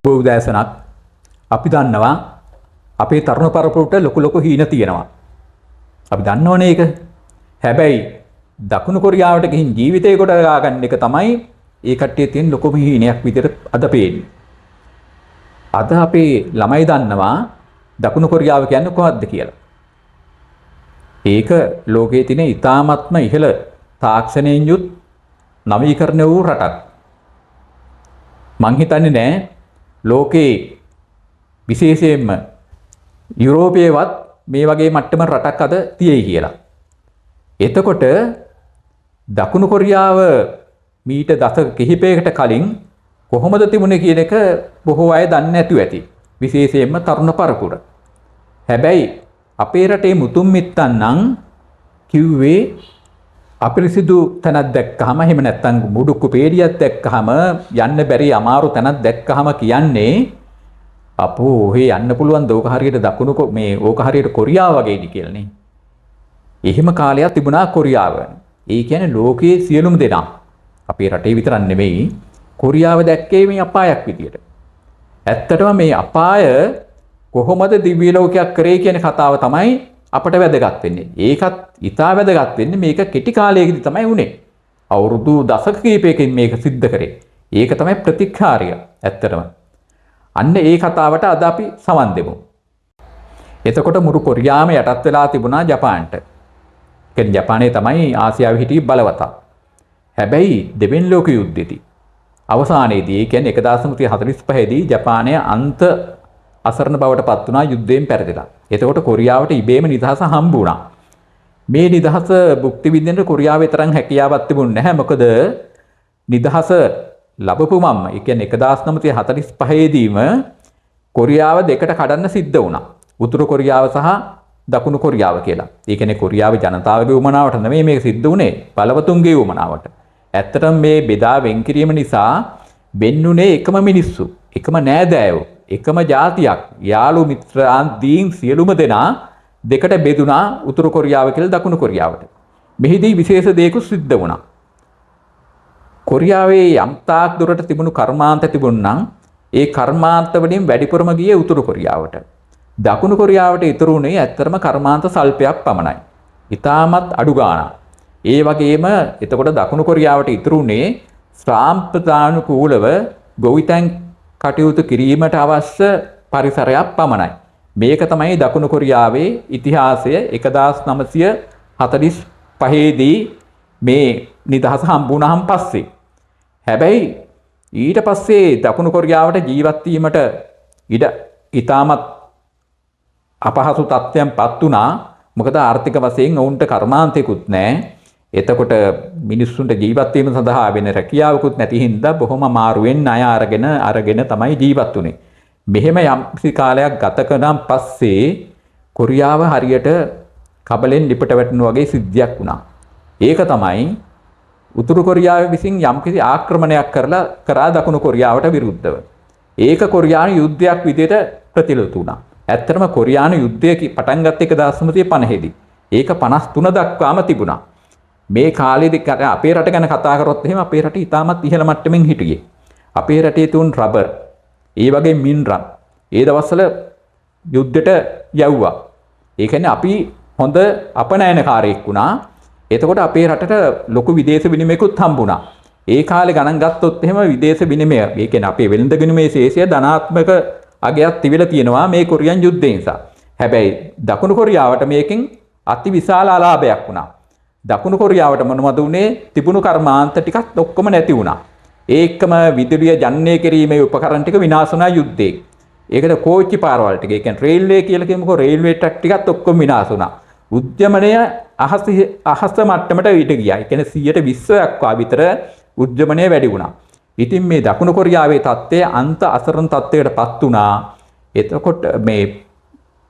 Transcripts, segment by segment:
උදෑසනක් අපි දන්නවා අපේ තරුණ පරපුරට ලොකු හීන තියෙනවා. අපි දන්නවනේ ඒක. හැබැයි දකුණු කොරියාවට ගිහින් ජීවිතේ කොට ගන්න එක තමයි ඒ කට්ටිය තියෙන ලොකුම හීනයක් විදිහට අද පේන්නේ. අද අපේ ළමයි දන්නවා දකුණු කොරියාව කියන්නේ කොහොමද කියලා. ඒක ලෝකයේ තියෙන ඉතාමත්ම ඉහළ තාක්ෂණයෙන් යුත් නවීකරණ වූ රටක්. මං හිතන්නේ නෑ ලෝකේ විශේෂයෙන්ම යුරෝපයේවත් මේ වගේ මට්ටම රටක් අද තියෙයි කියලා. එතකොට දකුණු කොරියාව මීට දශක කිහිපයකට කලින් කොහොමද තිබුණේ කියන එක බොහෝ අය දන්නේ නැතුව ඇති. විශේෂයෙන්ම තරුණ පරපුර. හැබැයි අපේ රටේ මුතුන් මිත්තන් නම් කිව්වේ අපිරිසිදු තැනක් දැක්කහම එහෙම නැත්නම් මුඩුක්කු පේඩියක් දැක්කහම යන්න බැරි අමාරු තැනක් දැක්කහම කියන්නේ අපෝ ඔහේ යන්න පුළුවන් ද ඕක හරියට දකුණු මේ ඕක හරියට කොරියාව වගේද කියලානේ. එහෙම කාලයක් තිබුණා කොරියාව. ඒ කියන්නේ ලෝකයේ සියලුම දෙනා අපේ රටේ විතරක් නෙමෙයි කොරියාව දැක්කේ මේ අපායක් විදියට. ඇත්තටම මේ අපාය කොහොමද දිව්‍ය ලෝකයක් කරේ කියන කතාව තමයි අපට වැදගත් වෙන්නේ. ඒකත් ඉතා වැදගත් වෙන්නේ මේක කෙටි කාලයකදී තමයි උනේ. අවුරුදු දශක කිහිපයකින් මේක සිද්ධ කරේ. ඒක තමයි ප්‍රතික්‍රියාය ඇත්තටම. අන්න ඒ කතාවට අද අපි සමන් දෙමු. එතකොට මුළු කොරියාවම යටත් වෙලා තිබුණා ජපාන්ට. කියන්නේ ජපානයේ තමයි ආසියාවේ හිටිය බලවතා. හැබැයි දෙවෙනි ලෝක යුද්ධෙදී අවසානයේදී ඒ කියන්නේ 1945 දී ජපානය අන්ත අසරණ බවට පත් වුණා යුද්ධයෙන් පෙරදිලා. එතකොට කොරියාවට ඉබේම නිදහස හම්බ වුණා. මේ නිදහස භුක්ති විඳින්න කොරියාවේ තරම් හැකියාවක් තිබුණේ නැහැ. මොකද නිදහස ලැබපු මම ඒ කියන්නේ 1945 දීම කොරියාව දෙකට කඩන්න සිද්ධ වුණා. උතුරු කොරියාව සහ දකුණු කොරියාව කියලා. ඒ කියන්නේ කොරියාවේ ජනතාවගේ උමනාවට නෙමෙයි මේක සිද්ධ වුණේ. බලවතුන්ගේ උමනාවට. ඇත්තටම මේ බෙදා වෙන් කිරීම නිසා වෙන්නුනේ එකම මිනිස්සු, එකම නෑදෑයෝ, එකම ජාතියක්, යාළු මිත්‍රාදීන් සියලුම දෙනා දෙකට බෙදුනා උතුරු කොරියාව කියලා දකුණු කොරියාවට. මෙහිදී විශේෂ දෙයක් සිද්ධ වුණා. කොරියාවේ යම් තාක් දුරට තිබුණු කර්මාන්ත තිබුණා නම් ඒ කර්මාන්ත වලින් වැඩිපුරම ගියේ උතුරු කොරියාවට. දකුණු කොරියාවට ඉතුරු වුණේ ඇත්තටම කර්මාන්ත සල්පයක් පමණයි. ඊටමත් අඩු ගාණක්. ඒ වගේම එතකොට දකුණු කොරියාවට ඉතුරු වුණේ සාම්ප්‍රදානුකූලව ගොවිතැන් කටයුතු කිරීමට අවශ්‍ය පරිසරයක් පමණයි. මේක තමයි දකුණු කොරියාවේ ඉතිහාසය 1945 දී මේ නිදහස හම්බුණාන් පස්සේ. හැබැයි ඊට පස්සේ දකුණු කොරියාවට ජීවත් වීමට ඉඩ ඉතාමත් අපහසු තත්ත්වයන්පත් වුණා. මොකද ආර්ථික වශයෙන් ඔවුන්ට කර්මාන්තයකුත් නැහැ. එතකොට මිනිස්සුන්ට ජීවත් වීම සඳහා වෙන රැකියාවකුත් නැති හින්දා බොහොම අමාරුවෙන් ණය අරගෙන තමයි ජීවත් වුනේ. මෙහෙම යම්කිසි කාලයක් ගත කරන් පස්සේ කොරියාව හරියට කබලෙන් ලිපට වැටෙනා වගේ සිද්ධියක් වුණා. ඒක තමයි උතුරු කොරියාව විසින් යම්කිසි ආක්‍රමණයක් කරා දකුණු කොරියාවට විරුද්ධව. ඒක කොරියානු යුද්ධයක් විදිහට ප්‍රතිලෝත වුණා. ඇත්තටම කොරියානු යුද්ධය පටන් ගත්තේ 1950 දී. ඒක 53 දක්වාම තිබුණා. මේ කාලේදී අපේ රට ගැන කතා කරොත් එහෙම අපේ රට ඉතාමත් ඉහළ මට්ටමින් හිටියේ. අපේ රටේ තුන් රබර්, ඒ වගේ මින්රම් ඒ දවස්වල යුද්ධයට යවුවා. ඒ කියන්නේ අපි හොඳ අපනයනකාරයෙක් වුණා. එතකොට අපේ රටට ලොකු විදේශ විනිමයකුත් හම්බුණා. ඒ කාලේ ගණන් ගත්තොත් එහෙම විදේශ විනිමය, ඒ කියන්නේ අපේ වෙළඳ විනිමයේ ශේෂය ධනාත්මක අගයක් තිබිලා තියෙනවා මේ කොරියන් යුද්ධය නිසා. හැබැයි දකුණු කොරියාවට මේකෙන් අති විශාල අලාභයක් වුණා. දකුණු කොරියාවට මොනවද උනේ? තිබුණු කර්මාන්ත ටිකක් ඔක්කොම නැති වුණා. ඒකම විදුලිය ජනනය කිරීමේ උපකරණ ටික විනාශ වුණා යුද්ධේ. ඒකට කෝච්චි පාරවල් ටික, ඒ කියන්නේ රේල්වේ කියලා කියමුකෝ, රේල්වේ ට්‍රැක් ටිකත් ඔක්කොම විනාශ වුණා. උද්‍යමනය අහස මට්ටමට ඊට ගියා. ඒ කියන්නේ 120ක් විතර උද්‍යමනය වැඩි වුණා. ඉතින් මේ දකුණු කොරියාවේ තත්ත්වය අන්ත අසරණ තත්ත්වයකටපත් වුණා. එතකොට මේ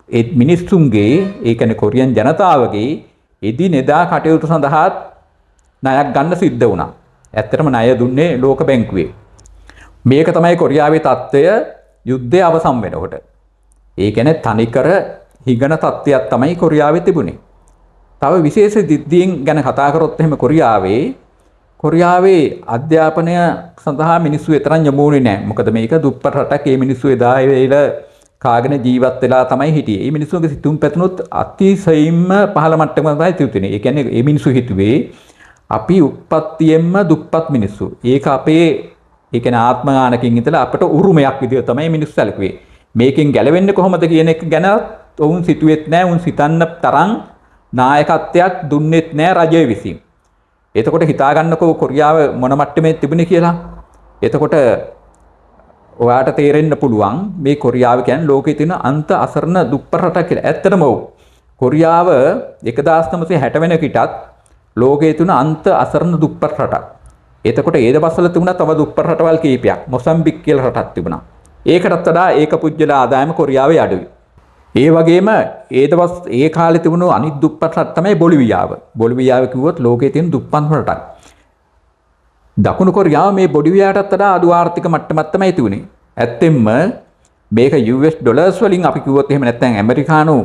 ඒ මිනිස්සුන්ගේ, ඒ කියන්නේ කොරියන් ජනතාවගේ එදිනෙදා කටයුතු සඳහා ණයක් ගන්න සිද්ධ වුණා. ඇත්තටම ණය දුන්නේ ලෝක බැංකුවේ. මේක තමයි කොරියාවේ තත්ත්වය යුද්ධය අවසන් වෙනකොට. ඒ කියන්නේ තනිකර හිගන තත්ත්වයක් තමයි කොරියාවේ තිබුණේ. තව විශේෂ දිද්දීන් ගැන කතා කරොත් එහෙම කොරියාවේ කොරියාවේ අධ්‍යාපනය සඳහා මිනිස්සු එතරම් යොමු වුණේ නැහැ. මොකද මේක දුප්පත් රටක්. මේ මිනිස්සු එදා වෙල කාගෙන ජීවත් වෙලා තමයි හිටියේ. මේ මිනිස්සුන්ගේ සිතුම් පැතුනොත් අතිශයින්ම පහළ මට්ටමක තමයි තියුනේ. ඒ කියන්නේ මේ මිනිස්සු හිතුවේ අපි උප්පත්තියෙන්ම දුප්පත් මිනිස්සු. ඒක අපේ ඒ කියන්නේ ආත්ම ඥානකින් ඉඳලා අපට උරුමයක් විදිහට තමයි මිනිස්සු සැලකුවේ. මේකෙන් ගැලවෙන්නේ කොහොමද කියන එක ගැන ඔවුන් සිතුවෙත් නැහැ. ඔවුන් සිතන්න තරම් නායකත්වයක් දුන්නෙත් නැහැ රජය විසින්. එතකොට හිතා ගන්නකෝ කොරියාව මොන මට්ටමේ තිබුණේ කියලා. එතකොට ඔයාට තේරෙන්න පුළුවන් මේ කොරියාව කියන්නේ ලෝකයේ තියෙන අන්ත අසරණ දුප්පත් රටක් කියලා. ඇත්තටම ඔව්. කොරියාව 1960 වෙනකටත් ලෝකයේ තියෙන අන්ත අසරණ දුප්පත් රටක්. එතකොට ඒ දවස්වල තිබුණා තව දුප්පත් රටවල් කීපයක්. මොසම්බික් කියලා රටක් තිබුණා. ඒකටත් වඩා ඒක පුජ්‍යල ආදායම කොරියාවේ අඩුයි. ඒ වගේම ඒ කාලේ තිබුණු අනිත් දුප්පත් රට තමයි බොලිවියාව. බොලිවියාව කිව්වොත් ලෝකයේ තියෙන දුප්පත්ම රටක්. දකුණු කොරියාව මේ බොලිවියාවටත් වඩා අඩු ආර්ථික මට්ටමක් තමයි තිබුණේ. ඇත්තෙන්ම මේක US ඩොලර්ස් වලින් අපි කිව්වොත් එහෙම නැත්නම් ඇමරිකානු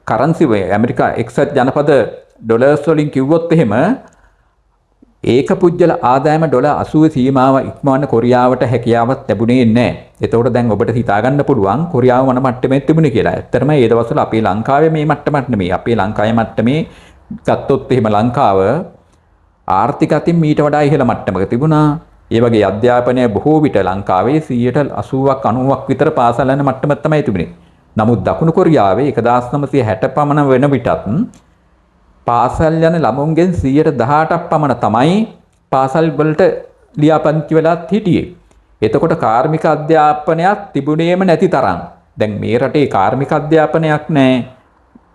කරන්සි ඇමරිකා එක්සත් ජනපද ඩොලර්ස් වලින් කිව්වොත් එහෙම ඒක පුජ්‍යල ආදායම ඩොලර් 80 සීමාව ඉක්මවන්න කොරියාවට හැකියාවක් ලැබුණේ නැහැ. එතකොට දැන් ඔබට හිතා ගන්න පුළුවන් කොරියාව මොන මට්ටමේ තිබුණේ කියලා. ඇත්තටම ඒ දවස්වල අපේ ලංකාවේ මේ මට්ටමක් නෙමෙයි. අපේ ලංකාවේ මට්ටමේ ගත්තොත් එහෙම ලංකාව ආර්ථික අතින් මීට වඩා ඉහළ මට්ටමක තිබුණා. ඒ වගේ අධ්‍යාපනය බොහෝ විට ලංකාවේ 80ක් 90ක් විතර පාසල් යන මට්ටමක් තමයි තිබුණේ. නමුත් දකුණු කොරියාවේ 1960 පමණ වෙන විටත් පාසල් යන ළමුන්ගෙන් 18%ක් පමණ තමයි පාසල් වලට ලියාපදිංචි වෙලාත් හිටියේ. එතකොට කාර්මික අධ්‍යාපනයක් තිබුණේම නැති තරම්. දැන් මේ රටේ කාර්මික අධ්‍යාපනයක් නැහැ.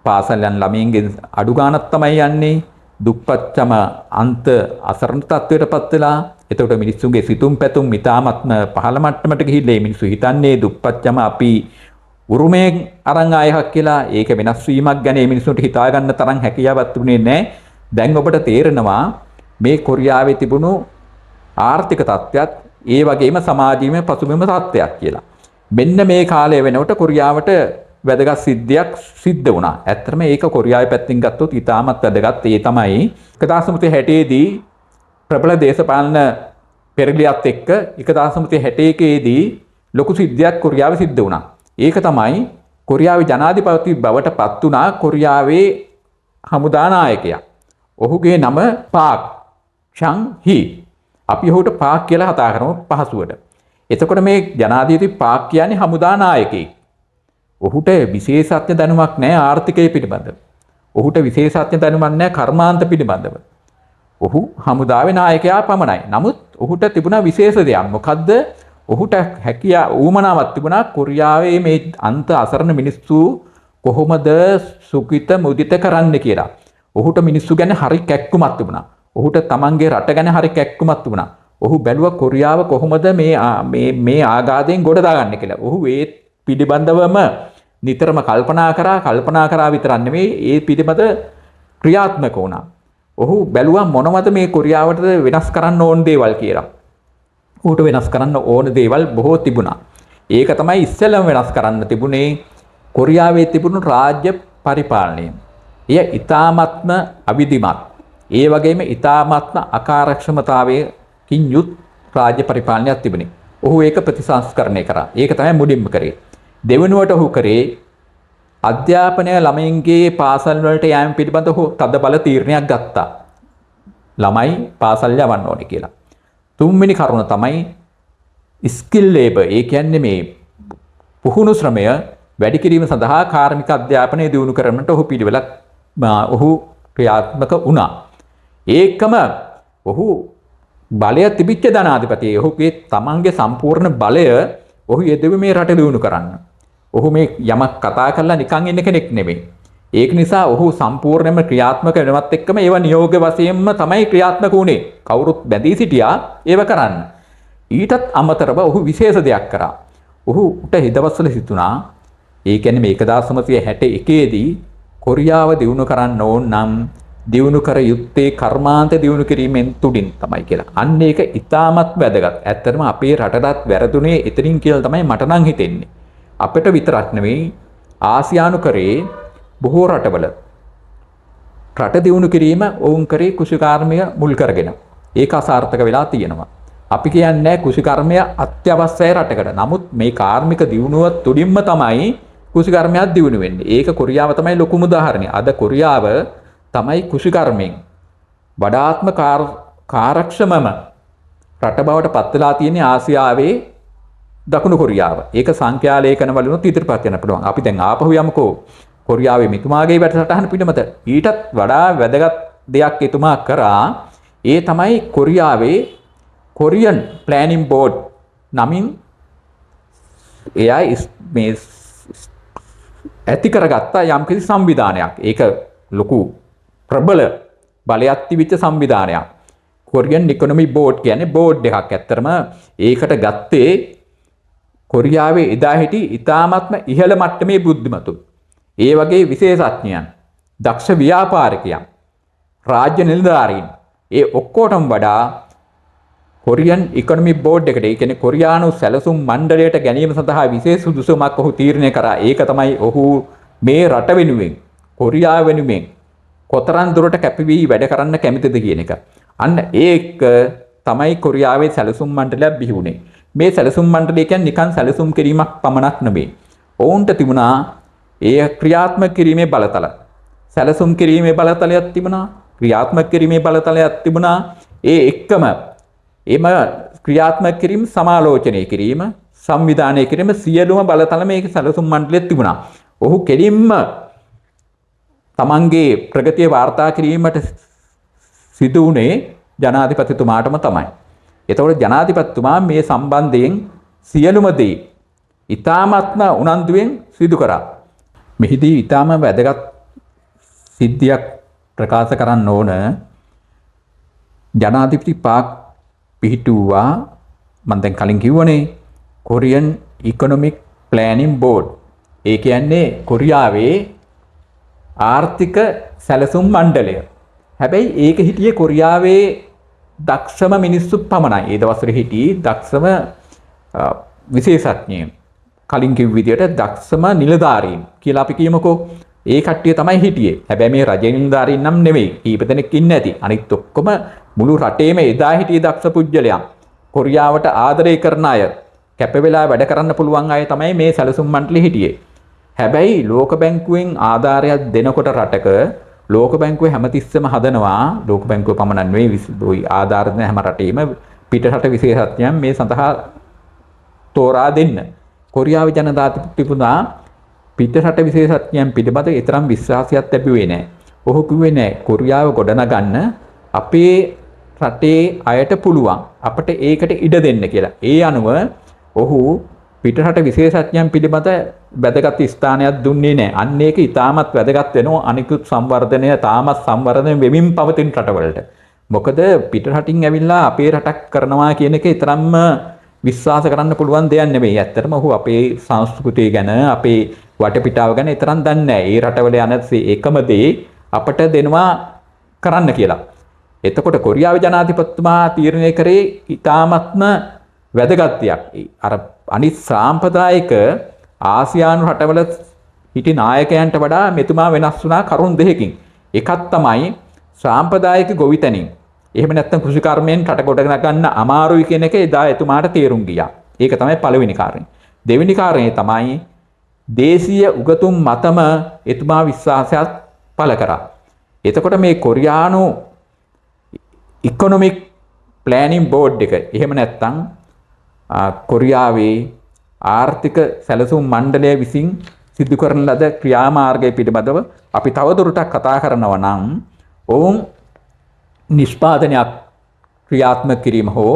පාසල් යන ළමයින්ගෙන් අඩු ගාණක් තමයි යන්නේ. දුප්පත්කම අන්ත අසරණ තත්ත්වයටපත් වෙලා. එතකොට මිනිස්සුන්ගේ සිතුම් පැතුම් ඉතාමත්ම පහළ මට්ටමට ගිහිල්ලා මිනිස්සු හිතන්නේ දුප්පත්කම අපි උරුමයෙන් අරන් ආයහක් කියලා. ඒක වෙනස් වීමක් ගැන මේ මිනිස්සුන්ට හිතා ගන්න තරම් හැකියාවක් තිබුණේ නැහැ. දැන් ඔබට තේරෙනවා මේ කොරියාවේ තිබුණු ආර්ථික තත්ත්වයක් ඒ වගේම සමාජීය පසුබිම තත්ත්වයක් කියලා. මෙන්න මේ කාලය වෙනකොට කොරියාවට වැදගත් සිද්ධියක් සිද්ධ වුණා. ඇත්තටම ඒක කොරියාවේ පැත්තෙන් ගත්තොත් ඉතාමත් වැදගත්. ඒ තමයි 1960 දී ප්‍රබල දේශපාලන පෙරලියත් එක්ක 1961 දී ලොකු සිද්ධියක් කොරියාවේ සිද්ධ වුණා. ඒක තමයි කොරියාවේ ජනාධිපති බවට පත් වුණා කොරියාවේ හමුදා නායකයා. ඔහුගේ නම පාක් චන් හී. අපි ඔහුට පාක් කියලා කතා කරමු පහසුවට. එතකොට මේ ජනාධිපති පාක් කියන්නේ හමුදා නායකයෙක්. ඔහුට විශේෂඥ දැනුමක් නැහැ ආර්ථිකය පිළිබඳව. ඔහුට විශේෂඥ දැනුමක් නැහැ කර්මාන්ත පිළිබඳව. ඔහු හමුදාවේ නායකයා පමණයි. නමුත් ඔහුට තිබුණා විශේෂ දෙයක්. මොකද්ද? ඔහුට හැකියා ඌමනාවක් තිබුණා කොරියාවේ මේ අන්ත අසරණ මිනිස්සු කොහොමද සුඛිත මුදිත කරන්න කියලා. ඔහුට මිනිස්සු ගැන හරි කැක්කුමක් තිබුණා. ඔහුට තමන්ගේ රට ගැන හරි කැක්කුමක් තිබුණා. ඔහු බැලුවා කොරියාව කොහොමද මේ ආගාධයෙන් ගොඩ දාගන්නේ කියලා. ඔහු ඒ පිළිබඳවම නිතරම කල්පනා කරා විතරක් නෙමෙයි ඒ පිළිබඳ ක්‍රියාත්මක වුණා. ඔහු බැලුවා මොනවද මේ කොරියාවට වෙනස් කරන්න ඕන දේවල් කියලා. ඌට වෙනස් කරන්න ඕන දේවල් බොහෝ තිබුණා. ඒක තමයි ඉස්සෙල්ලම වෙනස් කරන්න තිබුණේ කොරියාවේ තිබුණු රාජ්‍ය පරිපාලනය. එය ඊ타ත්ම අවිධිමත්. ඒ වගේම ඊ타ත්ම අකාර්යක්ෂමතාවයකින් යුත් රාජ්‍ය පරිපාලනයක් තිබුණේ. ඔහු ඒක ප්‍රතිසංස්කරණය කරා. ඒක තමයි මුලින්ම කරේ. දෙවෙනුවට ඔහු කරේ අධ්‍යාපනය ළමයින්ගේ පාසල් වලට යෑම පිළිබඳව ඔහු තද බල තීරණයක් ගත්තා. ළමයි පාසල් යවන්න ඕනේ කියලා. තුන්වෙනි කරුණ තමයි ස්කිල් ලේබර්. ඒ කියන්නේ මේ පුහුණු ශ්‍රමය වැඩි කිරීම සඳහා කාර්මික අධ්‍යාපනය දියුණු කරන්නට ඔහු පිළිවෙලක් ඔහු ක්‍රියාත්මක වුණා. ඒකම ඔහු බලය තිබිච්ච ධනාධිපති. ඔහුගේ තමන්ගේ සම්පූර්ණ බලය ඔහු යෙදුවේ මේ රට දියුණු කරන්න. ඔහු මේ යමක් කතා කරලා නිකන් ඉන්න කෙනෙක් නෙමෙයි. ඒක නිසා ඔහු සම්පූර්ණයෙන්ම ක්‍රියාත්මක වෙනවත් එක්කම ඒව නියෝග වශයෙන්ම තමයි ක්‍රියාත්මක වුණේ. කවුරුත් බැඳී සිටියා ඒව කරන්න. ඊටත් අමතරව ඔහු විශේෂ දෙයක් කරා. ඔහුට හිතවස්සල හිතුණා ඒ කියන්නේ මේ 1961 දී කොරියාව දියුණු කරන්න ඕන නම් දියුණු කර යුත්තේ කර්මාන්ත දියුණු කිරීමෙන් තුඩින් තමයි කියලා. අන්න ඒක ඉතාමත් වැදගත්. ඇත්තටම අපේ රටටත් වැරදුනේ එතනින් කියලා තමයි මට නම් හිතෙන්නේ. අපිට විතරක් නෙවෙයි ආසියානු කරේ බොහෝ රටවල රට දියුණු කිරීම ඔවුන් කරේ කෘෂිකාර්මික මුල් කරගෙන. ඒක අසාර්ථක වෙලා තියෙනවා. අපි කියන්නේ කෘෂිකර්මය අත්‍යවශ්‍යයි රටකට. නමුත් මේ කාර්මික දියුණුව තුලින්ම තමයි කෘෂිකර්මයක් දියුණු වෙන්නේ. ඒක කොරියාව තමයි ලොකුම උදාහරණය. අද කොරියාව තමයි කෘෂිකර්මයෙන් වඩාත්ම කාර්යක්ෂමම රට බවට පත් වෙලා තියෙන්නේ ආසියාවේ දකුණු කොරියාව. ඒක සංඛ්‍යා ලේඛන වලිනුත් ඉදිරිපත් වෙන්න පුළුවන්. අපි දැන් ආපහු යමුකෝ කොරියාවේ මෙතුමාගේ වැඩසටහන පිටමත. ඊටත් වඩා වැදගත් දෙයක් එතුමා කරා. ඒ තමයි කොරියාවේ කොරියන් ප්ලෑනින් බෝඩ් නමින් එයා මේ ඇති කරගත්ත යම්කිසි සංවිධානයක්. ඒක ලොකු ප්‍රබල බලයක් තිබිච්ච සංවිධානයක්. කොරියන් ඉකොනොමි බෝඩ් කියන්නේ බෝඩ් එකක්. ඇත්තටම ඒකට ගත්තේ කොරියාවේ එදා හිටි ඉතාමත්ම ඉහළ මට්ටමේ බුද්ධිමතුන්. ඒ වගේ විශේෂඥයන්, දක්ෂ ව්‍යාපාරිකයන්, රාජ්‍ය නිලධාරීන් ඒ ඔක්කොටම වඩා කොරියන් ඉකොනොමි බෝඩ් එකට, ඒ කියන්නේ කොරියානු සැලසුම් මණ්ඩලයට ගැනීම සඳහා විශේෂ සුදුසුමක් ඔහු තීරණය කරා. ඒක තමයි ඔහු මේ රට වෙනුවෙන්, කොරියාව වෙනුවෙන් කොතරම් දුරට කැපවී වැඩ කරන්න කැමතිද කියන එක. අන්න ඒක තමයි කොරියාවේ සැලසුම් මණ්ඩලයක් බිහි වුණේ. මේ සැලසුම් මණ්ඩලය කියන්නේ නිකන් සැලසුම් කිරීමක් පමණක් නෙමෙයි. ඔවුන්ට තිබුණා ඒ ක්‍රියාත්මක කිරීමේ බලතල. සැලසුම් කිරීමේ බලතලයක් තිබුණා, ක්‍රියාත්මක කිරීමේ බලතලයක් තිබුණා. ඒ එක්කම එම ක්‍රියාත්මක කිරීම, සමාලෝචනය කිරීම, සංවිධානය කිරීම සියලුම බලතල මේක සැලසුම් මණ්ඩලයේ තිබුණා. ඔහු කෙලින්ම තමන්ගේ ප්‍රගතිය වාර්තා කිරීමට සිදු වුණේ ජනාධිපතිතුමාටම තමයි. එතකොට ජනාධිපතිතුමා මේ සම්බන්ධයෙන් සියලුම දේ ඉතාමත්ම උනන්දුවෙන් සිදු කරා. මෙහිදී ඉතාම වැදගත් සිද්ධියක් ප්‍රකාශ කරන්න ඕන. ජනාධිපති පාක් පිහිටුවා මම දැන් කලින් කිව්වනේ කොරියන් ඉකොනොමික් ප්ලෑනින් බෝඩ්. ඒ කියන්නේ කොරියාවේ ආර්ථික සැලසුම් මණ්ඩලය. හැබැයි ඒක හිටියේ කොරියාවේ දක්ෂම මිනිස්සු පමණයි. ඒ දවස්වල හිටියේ දක්ෂම විශේෂඥයන්. කලින් කිව් විදියට දක්ෂම නිලධාරීන් කියලා අපි කියමුකෝ. ඒ කට්ටිය තමයි හිටියේ. හැබැයි මේ රජ නිලධාරීන් නම් නෙමෙයි. කීප දෙනෙක් ඉන්නේ නැති. අනිත් ඔක්කොම මුළු රටේම එදා හිටියේ දක්ෂ පුජ්‍යලයන්. කොරියාවට ආදරය කරන අය, කැප වෙලා වැඩ කරන්න පුළුවන් අය තමයි මේ සැලසුම් මණ්ඩලෙ හිටියේ. හැබැයි ලෝක බැංකුවෙන් ආධාරයක් දෙනකොට රටක ලෝක බැංකුව හැමතිස්සෙම හදනවා, ලෝක බැංකුව පමණ නෙවෙයි ආධාර දෙන හැම රටේම පිටරට විශේෂඥයන් මේ සඳහා තෝරා දෙන්න. කොරියාවේ ජනතාවතිපුණා පිටරට විශේෂඥයන් පිළිබඳ ඊතරම් විශ්වාසයක් ලැබුවේ නැහැ. ඔහු කිව්වේ නැහැ කොරියාව ගොඩනගන්න අපේ රටේ අයට පුළුවන් අපිට ඒකට ඉඩ දෙන්න කියලා. ඒ අනුව ඔහු පිටරට විශේෂඥයන් පිළිබඳ වැදගත් ස්ථානයක් දුන්නේ නැහැ. අන්න ඒක ඉතාමත් වැදගත් වෙනවා අනිකුත් සංවර්ධනය තාමත් සංවර්ධනය වෙමින් පවතින රටවලට. මොකද පිටරටින් ඇවිල්ලා අපේ රටක් කරනවා කියන එක ඊතරම්ම විශ්වාස කරන්න පුළුවන් දෙයක් නෙමෙයි. ඇත්තටම ඔහු අපේ සංස්කෘතිය ගැන, අපේ වටපිටාව ගැන ඊතරම් දන්නේ නැහැ. ඒ රටවල යන එකම දේ අපට දෙනවා කරන්න කියලා. එතකොට කොරියාවේ ජනාධිපතිතුමා තීරණය කරේ ඊ타මත්ම වැදගත් දෙයක්. අර අනිත් සාම්ප්‍රදායික ආසියානු රටවල හිටි නායකයන්ට වඩා මෙතුමා වෙනස් වුණා කරුණු දෙකකින්. එකක් තමයි සාම්ප්‍රදායික ගොවිතැනින්. එහෙම නැත්නම් කෘෂිකර්මයෙන් රට ගොඩ ගන්න අමාරුයි කියන එක එදා එතුමාට තේරුම් ගියා. ඒක තමයි පළවෙනි කාරණය. දෙවෙනි කාරණය තමයි දේශීය උගතුන් මතම එතුමා විශ්වාසයක් පළ කරා. එතකොට මේ කොරියානු ඉකොනොමික් ප්ලෑනින් බෝඩ් එක එහෙම නැත්නම් කොරියාවේ ආර්ථික සැලසුම් මණ්ඩලය විසින් සිදු කරන ලද ක්‍රියාමාර්ගය පිළිබඳව අපි තවදුරටත් කතා කරනවා නම් ඔවුන් නිෂ්පාදනයක් ක්‍රියාත්මක කිරීම හෝ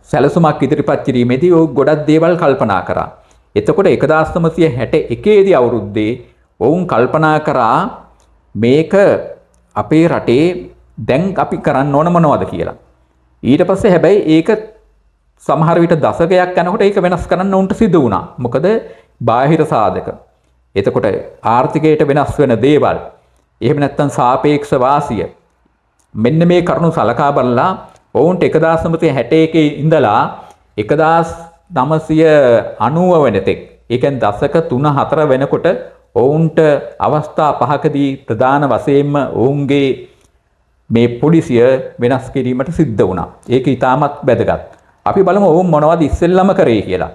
සැලසුමක් ඉදිරිපත් කිරීමේදී ඔවුන් ගොඩක් දේවල් කල්පනා කරා. එතකොට 1961 දී අවුරුද්දේ ඔවුන් කල්පනා කරා මේක අපේ රටේ දැන් අපි කරන්න ඕන මොනවද කියලා. ඊට පස්සේ හැබැයි ඒක සමහර විට දශකයක් යනකොට ඒක වෙනස් කරන්න උන්ට සිදු වුණා. මොකද බාහිර සාධක. එතකොට ආර්ථිකයට වෙනස් වෙන දේවල්. එහෙම නැත්නම් සාපේක්ෂ වාසිය. මෙන්න මේ කරුණු සලකා බලලා ඔවුන්ට 1961 ඉඳලා 1990 වෙනතෙක්, ඒ කියන්නේ දශක 3-4 වෙනකොට ඔවුන්ට අවස්ථා පහකදී ප්‍රධාන වශයෙන්ම ඔවුන්ගේ මේ පොලිසිය වෙනස් කිරීමට සිද්ධ වුණා. ඒක ඉතාමත් වැදගත්. අපි බලමු ඔවුන් මොනවද ඉස්සෙල්ලම කරේ කියලා.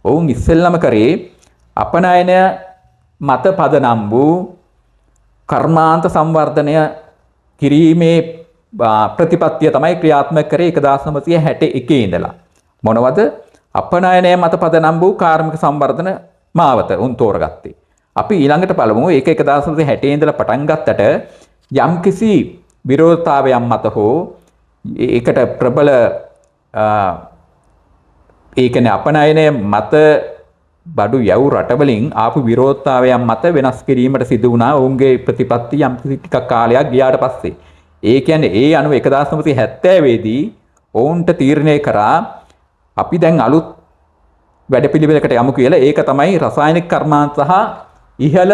ඔවුන් ඉස්සෙල්ලම කරේ අපනයන මත පදනම් වූ කර්මාන්ත සංවර්ධනය කිරීමේ ප්‍රතිපත්තිය තමයි ක්‍රියාත්මක කරේ 1961 ඉඳලා. මොනවද? අපනයනය මත පදනම් වූ කාර්මික සංවර්ධන මාවත උන් තෝරගත්තේ. අපි ඊළඟට බලමු ඒක 1960 ඉඳලා පටන් ගත්තට යම්කිසි විරෝධතාවයන් මත හෝ ඒකට ප්‍රබල ඒ කියන්නේ අපනයනය මත බඩු යව් රටවලින් ආපු විරෝධතාවයන් මත වෙනස් කිරීමට සිදු වුණා ඔවුන්ගේ ප්‍රතිපත්ති යම්කිසි ටිකක් කාලයක් ගියාට පස්සේ. ඒ කියන්නේ ඒ අනුව 1970 දී ඔවුන්ට තීරණය කරා අපි දැන් අලුත් වැඩපිළිවෙලකට යමු කියලා. ඒක තමයි රසායනික කර්මාන්ත සහ ඉහළ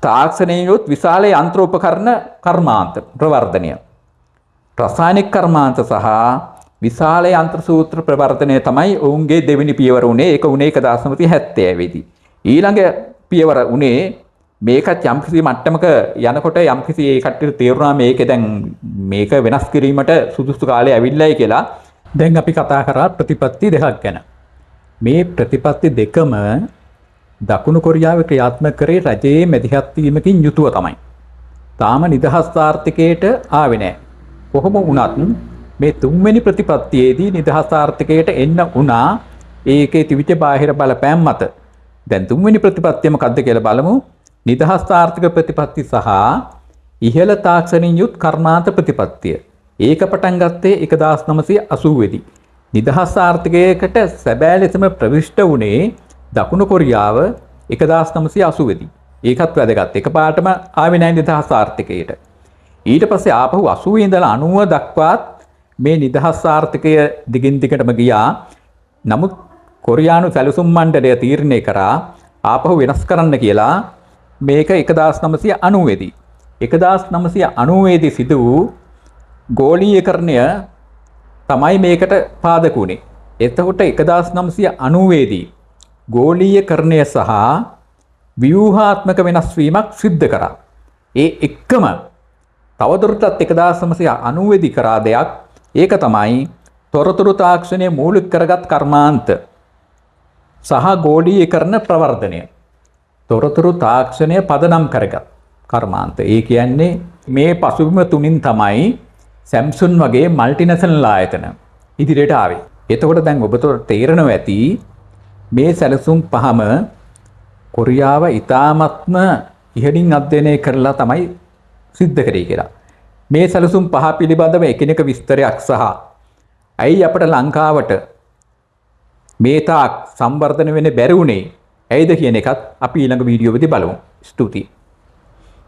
තාක්ෂණයෙන් යුත් විශාල යන්ත්‍රෝපකරණ කර්මාන්ත ප්‍රවර්ධනය. රසායනික කර්මාන්ත සහ විශාල යන්ත්‍ර සූත්‍ර ප්‍රවර්ධනය තමයි ඔවුන්ගේ දෙවෙනි පියවර උනේ. ඒක උනේ 1970 දී. ඊළඟ පියවර උනේ මේකත් යම්කිසි මට්ටමක යනකොට යම්කිසි ඒ කට්ටියට තේරුණා මේකේ දැන් මේක වෙනස් කිරීමට සුදුසු කාලය ඇවිල්ලායි කියලා. දැන් අපි කතා කරා ප්‍රතිපත්ති දෙකක් ගැන. මේ ප්‍රතිපත්ති දෙකම දකුණු කොරියාව ක්‍රියාත්මක කරේ රජයේ මැදිහත් වීමකින් යුතුව තමයි. තාම නිදහස් ආර්ථිකයට ආවේ නැහැ. කොහොම වුණත් මේ තුන්වෙනි ප්‍රතිපත්තියේදී නිදහස් ආර්ථිකයට එන්න වුණා ඒකේ තිබිච්ච බාහිර බලපෑම් මත. දැන් තුන්වෙනි ප්‍රතිපත්තිය මොකක්ද කියලා බලමු. නිදහස් ආර්ථික ප්‍රතිපත්ති සහ ඉහළ තාක්ෂණින් යුත් කර්මාන්ත ප්‍රතිපත්තිය. ඒක පටන් ගත්තේ 1980 දී. නිදහස් ආර්ථිකයකට සැබෑ ලෙසම ප්‍රවිෂ්ඨ වුණේ දකුණු කොරියාව 1980 දී. ඒකත් වැදගත්. එකපාරටම ආවේ නැහැ නිදහස් ආර්ථිකයට. ඊට පස්සේ ආපහු 80 ඉඳලා 90 දක්වාත් මේ නිදහස් ආර්ථිකය දිගින් දිගටම ගියා. නමුත් කොරියානු සැලසුම් මණ්ඩලය තීරණය කරා ආපහු වෙනස් කරන්න කියලා මේක 1990 දී. 1990 දී සිදු වූ ගෝලීයකරණය තමයි මේකට පාදක වුණේ. එතකොට 1990 දී ගෝලීයකරණය සහ ව්‍යූහාත්මක වෙනස් වීමක් සිද්ධ කරා. ඒ එක්කම තවදුරටත් 1990 දී කරා දෙයක්. ඒක තමයි තොරතුරු තාක්ෂණය මූලික කරගත් කර්මාන්ත සහ ගෝලීයකරණ ප්‍රවර්ධනය. තොරතුරු තාක්ෂණය පදනම් කරගත් කර්මාන්ත. ඒ කියන්නේ මේ පසුබිම තුنين තමයි සැම්සුන් වගේ මල්ටිනේෂනල් ආයතන ඉදිරියට ආවේ. එතකොට දැන් ඔබට තේරෙනවා ඇති මේ සැලසුම් පහම කොරියාව ඉතාමත්ම ඉහළින් අධ්‍යයනය කරලා තමයි සිද්ධ කරේ කියලා. මේ සැලසුම් පහ පිළිබඳව එකිනෙක විස්තරයක් සහ ඇයි අපට ලංකාවට මේ තාක් සංවර්ධන වෙන්න බැරි වුණේ ඇයිද කියන එකත් අපි ඊළඟ වීඩියෝවේදී බලමු. ස්තුතියි.